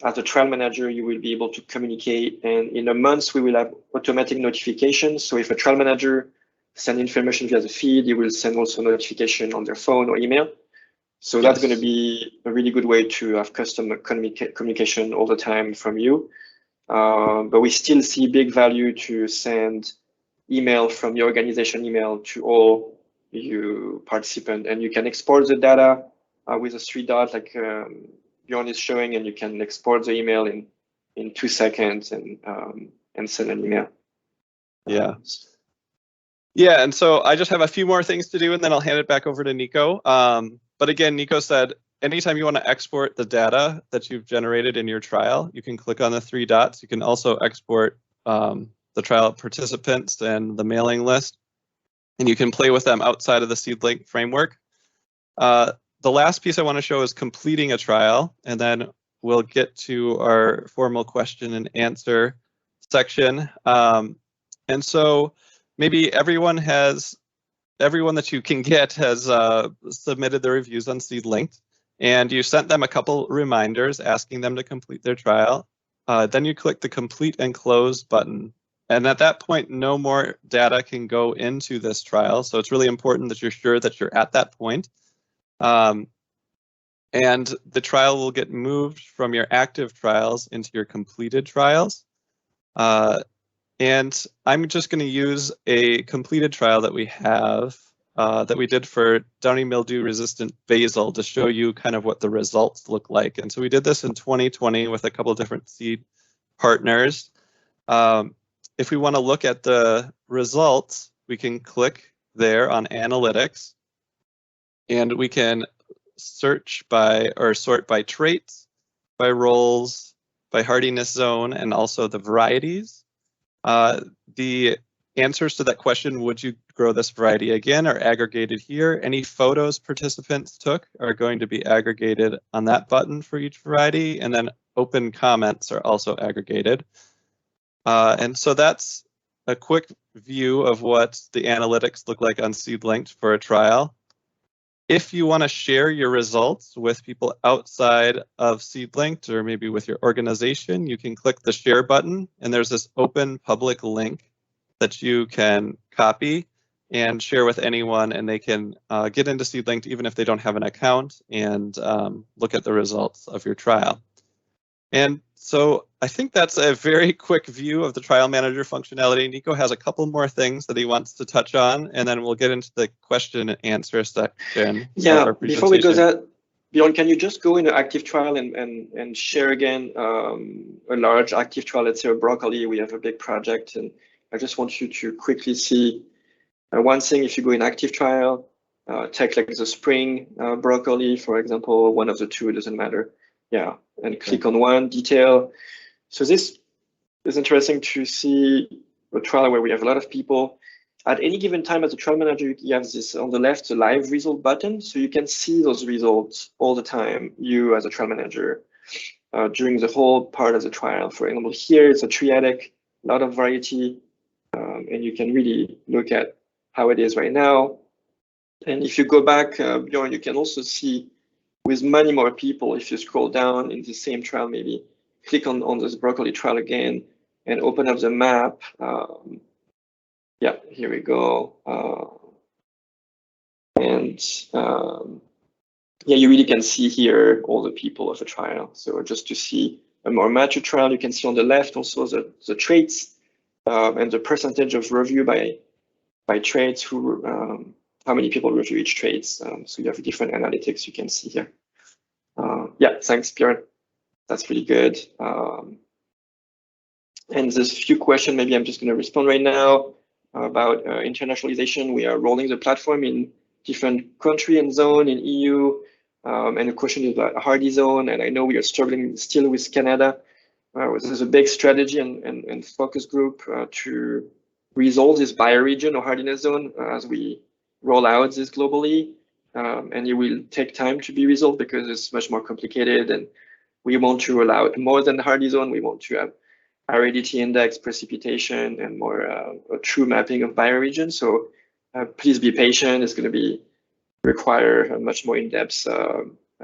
S1: as a trial manager, you will be able to communicate, and in a month, we will have automatic notifications. So if a trial manager sends information via the feed, you will send also notification on their phone or email. So that's going to be a really good way to have custom communication all the time from you. But we still see big value to send email from your organization email to all you participants, and you can export the data with a 3 dots like Bjorn is showing, and you can export the email in 2 seconds and send an email.
S2: Yeah, and so I just have a few more things to do, and then I'll hand it back over to Nico. But again, Nico said, anytime you want to export the data that you've generated in your trial, you can click on the 3 dots. You can also export the trial participants and the mailing list, and you can play with them outside of the SeedLinked framework. The last piece I want to show is completing a trial, and then we'll get to our formal question and answer section. And so maybe everyone that you can get has submitted their reviews on SeedLinked, and you sent them a couple reminders asking them to complete their trial. Then you click the complete and close button. And at that point, no more data can go into this trial. So it's really important that you're sure that you're at that point. And the trial will get moved from your active trials into your completed trials. And I'm just going to use a completed trial that we have that we did for downy mildew resistant basil to show you kind of what the results look like. And so we did this in 2020 with a couple of different seed partners. If we want to look at the results, we can click there on analytics, and we can search by or sort by traits, by roles, by hardiness zone, and also the varieties. The answers to that question, would you grow this variety again, are aggregated here. Any photos participants took are going to be aggregated on that button for each variety, and then open comments are also aggregated. And so that's a quick view of what the analytics look like on SeedLinked for a trial. If you want to share your results with people outside of SeedLinked or maybe with your organization, you can click the share button, and there's this open public link that you can copy and share with anyone, and they can get into SeedLinked even if they don't have an account and look at the results of your trial. And so I think that's a very quick view of the trial manager functionality. Nico has a couple more things that he wants to touch on, and then we'll get into the question and answer section.
S1: Yeah, before we go that, Bjorn, can you just go into active trial and share again a large active trial? Let's say a broccoli, we have a big project, and I just want you to quickly see one thing. If you go in active trial, take like the spring broccoli, for example, one of the two, it doesn't matter. Yeah, and click on one detail. So this is interesting to see a trial where we have a lot of people. At any given time as a trial manager, you have this on the left, the live result button. So you can see those results all the time, you as a trial manager, during the whole part of the trial. For example, here it's a triadic, a lot of variety, and you can really look at how it is right now. And if you go back, Bjorn, you can also see with many more people, if you scroll down in the same trial, maybe click on this broccoli trial again and open up the map. Yeah, here we go. Yeah, you really can see here all the people of a trial. So just to see a more mature trial, you can see on the left also the traits and the percentage of review by traits, how many people review each traits. So you have different analytics you can see here. Yeah, thanks, Bjorn. That's really good. And there's a few questions, maybe I'm just going to respond right now about internationalization. We are rolling the platform in different country and zone in EU. And the question is about hardy zone, and I know we are struggling still with Canada. There's a big strategy and focus group to resolve this bioregion or hardiness zone as we roll out this globally. And it will take time to be resolved because it's much more complicated, and we want to roll out more than the hardy zone. We want to have aridity index, precipitation, and more a true mapping of bioregion. So please be patient. It's going to require a much more in-depth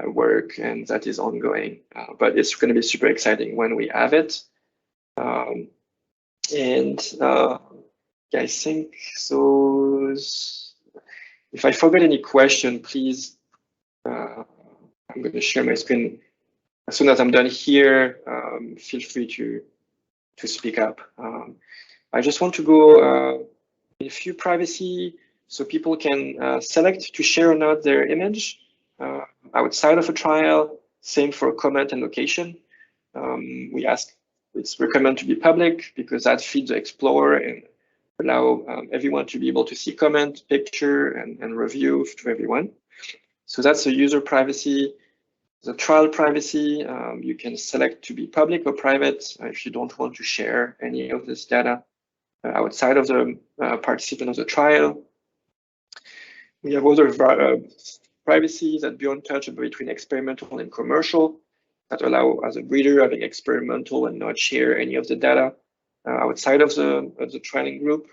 S1: work, and that is ongoing. But it's going to be super exciting when we have it. I think so. If I forgot any question, please. I'm going to share my screen as soon as I'm done here. Feel free to speak up. I just want to go in a few privacy, so people can select to share or not their image outside of a trial. Same for comment and location. We ask, it's recommended to be public because that feeds the Explorer and allow everyone to be able to see comment, picture, and review to everyone. So that's the user privacy. The trial privacy, you can select to be public or private if you don't want to share any of this data outside of the participant of the trial. We have other privacy that Bjorn touched between experimental and commercial that allow, as a breeder, having experimental and not share any of the data outside of the trialing group.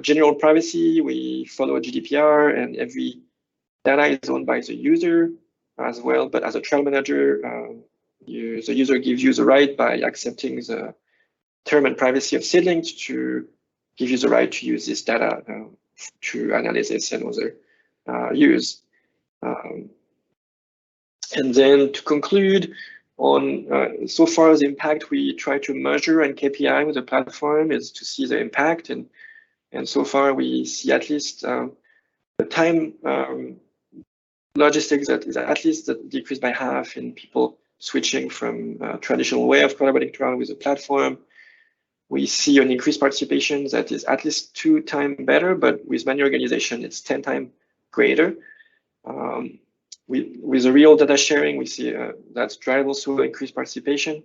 S1: General privacy, we follow GDPR, and every data is owned by the user as well. But as a trial manager, the user gives you the right by accepting the term and privacy of SeedLinked to give you the right to use this data to analysis and other use. And then to conclude on so far the impact we try to measure and KPI with the platform is to see the impact, and so far we see at least the time logistics that is at least decreased by half in people switching from traditional way of collaborating trial with the platform. We see an increased participation that is at least 2 times better, but with many organizations, it's 10 times greater. With the real data sharing, we see that's drive also increased participation.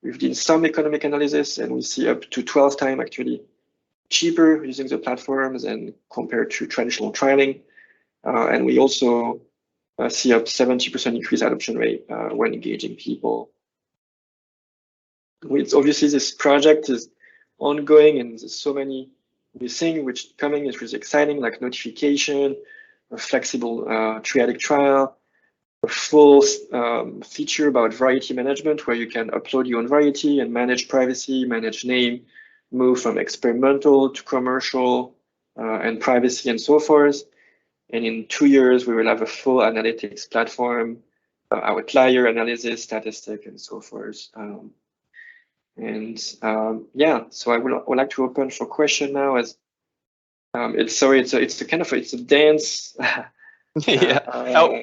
S1: We've done some economic analysis, and we see up to 12 times actually cheaper using the platforms and compared to traditional trialing. And we also see up 70% increased adoption rate when engaging people. Obviously, this project is ongoing, and there's so many new things which coming is really exciting, like notification, a flexible triadic trial, a full feature about variety management where you can upload your own variety and manage privacy, manage name, move from experimental to commercial, and privacy and so forth. And in 2 years, we will have a full analytics platform, outlier analysis, statistic, and so forth. Yeah, so I would like to open for question now. As it's a dance.
S2: Yeah.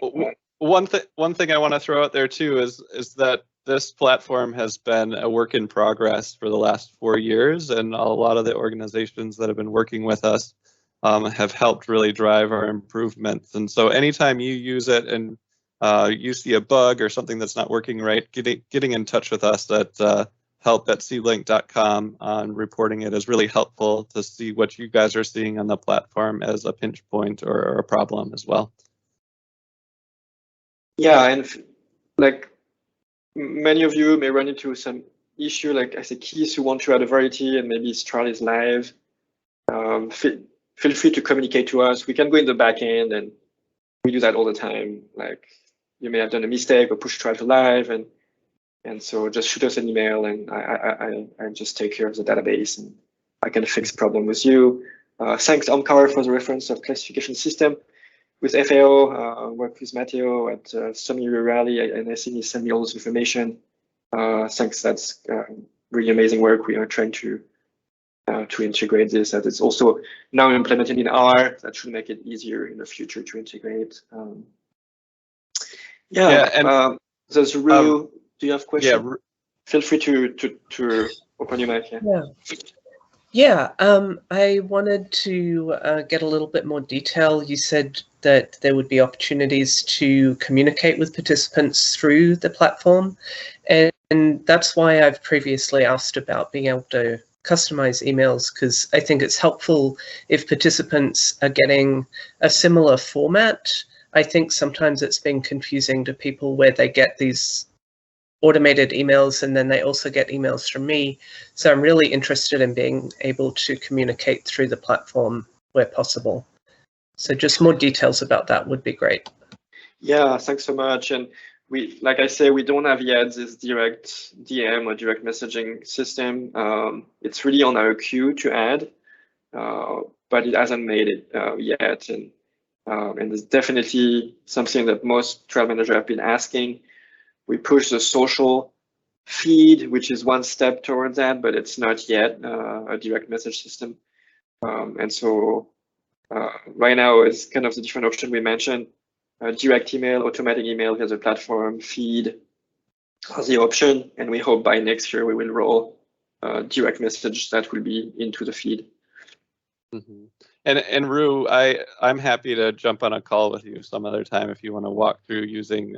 S2: One thing I want to throw out there too is that this platform has been a work in progress for the last 4 years, and a lot of the organizations that have been working with us have helped really drive our improvements. And so anytime you use it and you see a bug or something that's not working right, getting in touch with us at help@seedlinked.com on reporting it is really helpful to see what you guys are seeing on the platform as a pinch point or a problem as well.
S1: Yeah, and like many of you may run into some issue, like as a keys who want to add a variety and maybe this trial is live. Feel free to communicate to us. We can go in the back end, and we do that all the time. Like you may have done a mistake or push trial to live, and so just shoot us an email, and I just take care of the database, and I can fix problem with you. Thanks Omcar for the reference of classification system. With FAO, work with Matteo at Semi Rally, and I think he sent me all this information. Thanks, that's really amazing work. We are trying to integrate this. That it's also now implemented in R. That should make it easier in the future to integrate. There's Rue. Do you have questions? Yeah. Feel free to open your mic.
S3: Yeah. I wanted to get a little bit more detail. You said that there would be opportunities to communicate with participants through the platform. And that's why I've previously asked about being able to customize emails, because I think it's helpful if participants are getting a similar format. I think sometimes it's been confusing to people where they get these automated emails and then they also get emails from me. So I'm really interested in being able to communicate through the platform where possible. So just more details about that would be great.
S1: Yeah, thanks so much. And we, like I say, we don't have yet this direct DM or direct messaging system. It's really on our queue to add, but it hasn't made it yet. And it's definitely something that most trial managers have been asking. We push the social feed, which is one step towards that, but it's not yet a direct message system. And so right now it's kind of the different option we mentioned. Direct email, automatic email via the platform, feed are the option, and we hope by next year we will roll direct message that will be into the feed.
S2: Mm-hmm. And Rue, I'm happy to jump on a call with you some other time if you want to walk through using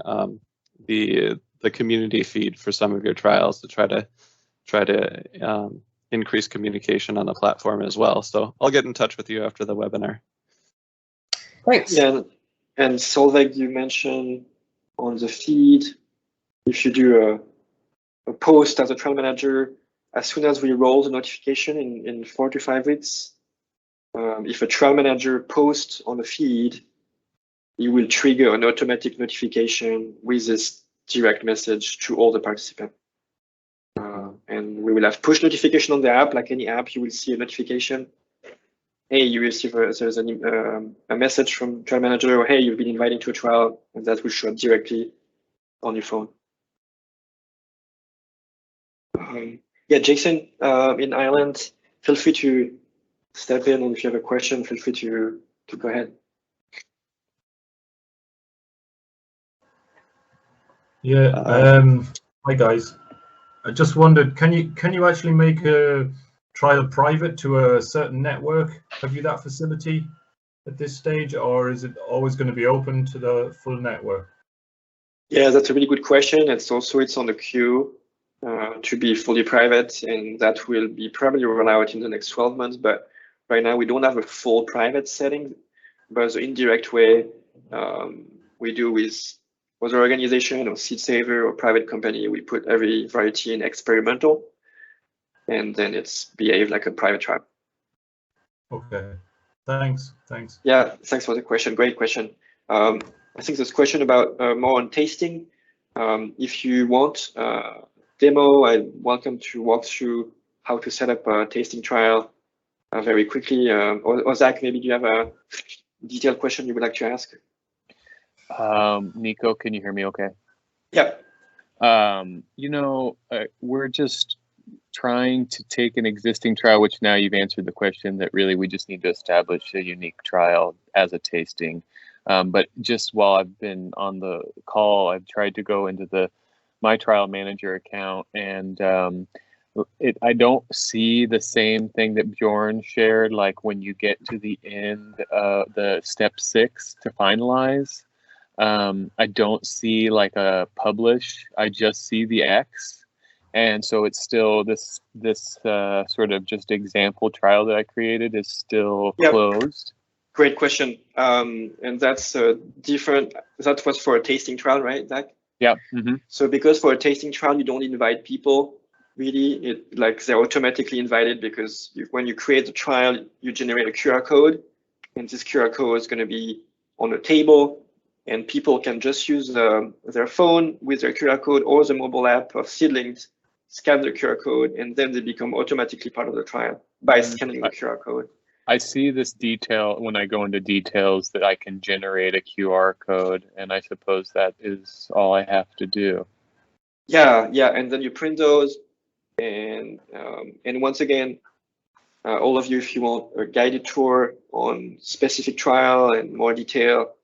S2: the community feed for some of your trials to try to increase communication on the platform as well. So I'll get in touch with you after the webinar.
S3: Thanks.
S1: Yeah, and Solveig, you mentioned on the feed, if you do a post as a trial manager, as soon as we roll the notification in 4 to 5 weeks, if a trial manager posts on the feed, it will trigger an automatic notification with this direct message to all the participants. And we will have push notification on the app. Like any app, you will see a notification. Hey, you receive there's a message from trial manager, or hey, you've been invited to a trial, and that will show up directly on your phone. Yeah, Jason in Ireland, feel free to step in, and if you have a question, feel free to go ahead.
S4: Yeah, hi guys. I just wondered, can you actually make a trial private to a certain network? Have you that facility at this stage, or is it always going to be open to the full network?
S1: Yeah, that's a really good question. It's on the queue to be fully private, and that will be probably rolled out in the next 12 months. But right now we don't have a full private setting, but the indirect way we do with other organization or seed saver or private company, we put every variety in experimental, and then it's behaved like a private trial.
S4: Okay, thanks.
S1: Yeah, thanks for the question. Great question. I think this question about more on tasting. If you want demo, I'm welcome to walk through how to set up a tasting trial very quickly. Or Zach, maybe do you have a detailed question you would like to ask?
S5: Nico, can you hear me okay?
S1: Yeah.
S5: We're just trying to take an existing trial, which now you've answered the question that really we just need to establish a unique trial as a tasting. But just while I've been on the call, I've tried to go into my trial manager account, and I don't see the same thing that Bjorn shared, like when you get to the end of the step 6 to finalize. I don't see like a publish. I just see the X, and so it's still this sort of just example trial that I created is still closed.
S1: Great question. And that's different. That was for a tasting trial, right, Zach?
S5: Yeah. Mm-hmm.
S1: So because for a tasting trial you don't invite people, really, they're automatically invited, because when you create the trial, you generate a QR code, and this QR code is going to be on a table. And people can just use their phone with their QR code or the mobile app of SeedLinked, scan the QR code, and then they become automatically part of the trial by scanning the QR code.
S5: I see this detail when I go into details that I can generate a QR code, and I suppose that is all I have to do.
S1: Yeah, and then you print those, and once again, all of you, if you want a guided tour on specific trial and more detail,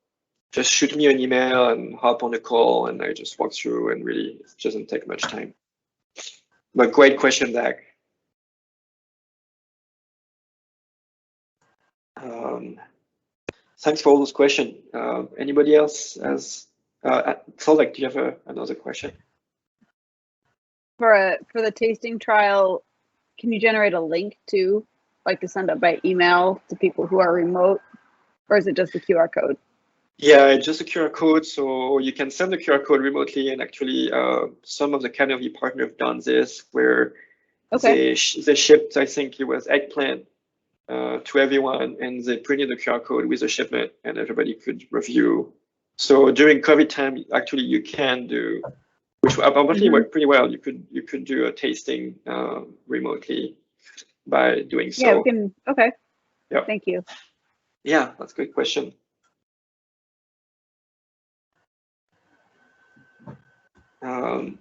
S1: just shoot me an email and hop on a call, and I just walk through, and really it doesn't take much time. But great question, Zach. thanks for all those questions. Anybody else has? SeedLinked, do you have another question?
S6: For the tasting trial, can you generate a link to, like, to send up by email to people who are remote, or is it just a QR code?
S1: Yeah, it's just a QR code, so you can send the QR code remotely, and actually some of the Canopy partners have done this, where they shipped, I think it was eggplant to everyone, and they printed the QR code with the shipment, and everybody could review. So during COVID time, actually you can do, which apparently worked pretty well. You could do a tasting remotely by doing so.
S6: Yeah, we can. Okay.
S1: Yeah.
S6: Thank you.
S1: Yeah, that's a good question.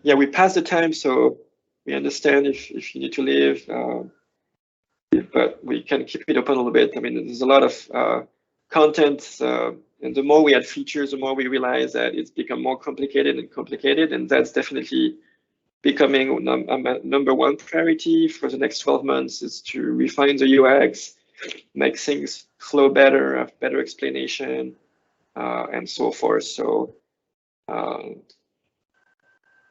S1: Yeah, we passed the time, so we understand if you need to leave, but we can keep it open a little bit. I mean, there's a lot of content, and the more we add features, the more we realize that it's become more complicated, and that's definitely becoming number one priority for the next 12 months, is to refine the UX, make things flow better, have better explanation, and so forth. So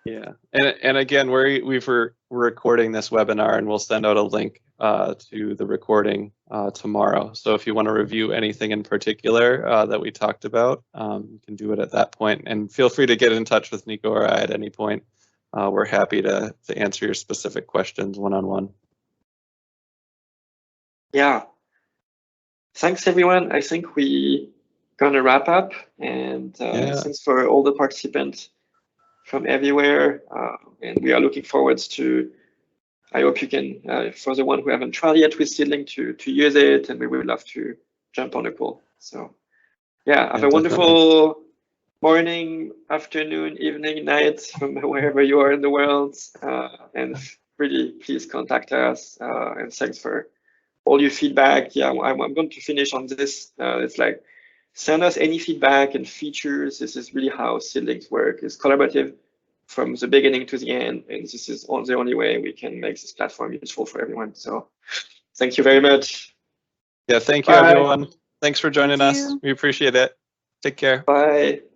S2: yeah, and again, we're recording this webinar, and we'll send out a link to the recording tomorrow. So if you want to review anything in particular that we talked about, you can do it at that point. And feel free to get in touch with Nico or I at any point. We're happy to answer your specific questions one-on-one.
S1: Yeah. Thanks, everyone. I think we're gonna wrap up, and thanks for all the participants from everywhere, and we are looking forward to, I hope you can, for the one who haven't tried yet with Seedling, to use it, and we would love to jump on a call. So yeah, have a wonderful morning, afternoon, evening, night, from wherever you are in the world, and really please contact us, and thanks for all your feedback. Yeah, I'm going to finish on this. It's like, send us any feedback and features. This is really how Seedlinked work. It's collaborative from the beginning to the end, and this is the only way we can make this platform useful for everyone. So thank you very much.
S2: Yeah, thank you, everyone. Thanks for joining us. We appreciate it. Take care.
S1: Bye.